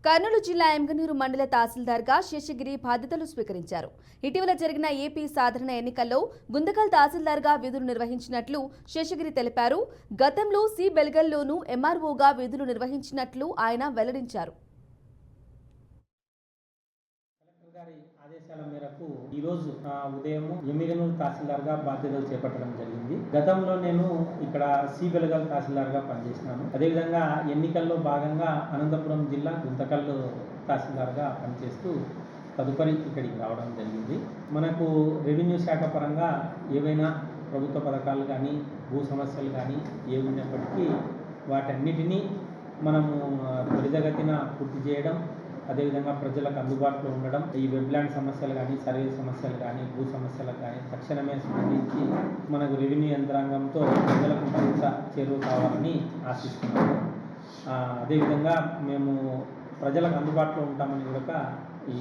కర్నూలు జిల్లా ఎమ్గనూరు మండల తహసీల్దార్గా శేషగిరి బాధ్యతలు స్వీకరించారు. ఇటీవల జరిగిన ఏపీ సాధారణ ఎన్నికల్లో గుంతకల్ తహసీల్దార్గా విధులు నిర్వహించినట్లు శేషగిరి తెలిపారు. గతంలో సి బెల్గల్లోనూ ఎంఆర్ఓగా విధులు నిర్వహించినట్లు ఆయన వెల్లడించారు. ఆదేశాల మేరకు ఈరోజు ఉదయం ఎమ్మిగనూరు తహసీల్దార్గా బాధ్యతలు చేపట్టడం జరిగింది. గతంలో నేను ఇక్కడ సి బెల్గల్ తహసీల్దార్గా పనిచేసినాను. అదేవిధంగా ఎన్నికల్లో భాగంగా అనంతపురం జిల్లా గుంతకల్ తహసీల్దార్గా పనిచేస్తూ తదుపరి ఇక్కడికి రావడం జరిగింది. మనకు రెవెన్యూ శాఖ పరంగా ఏవైనా ప్రభుత్వ పథకాలు కానీ భూ సమస్యలు కానీ ఏ ఉన్నప్పటికీ వాటన్నిటినీ మనము త్వరితగతిన పూర్తి చేయడం, అదేవిధంగా ప్రజలకు అందుబాటులో ఉండడం, ఈ వెబ్లాండ్ సమస్యలు కానీ సర్వే సమస్యలు కానీ భూ సమస్యలకు కానీ తక్షణమే స్పందించి మనకు రెవెన్యూ యంత్రాంగంతో ప్రజలకు మరింత చేరువ కావాలని ఆశిస్తున్నాము. అదేవిధంగా మేము ప్రజలకు అందుబాటులో ఉంటామని కూడా ఈ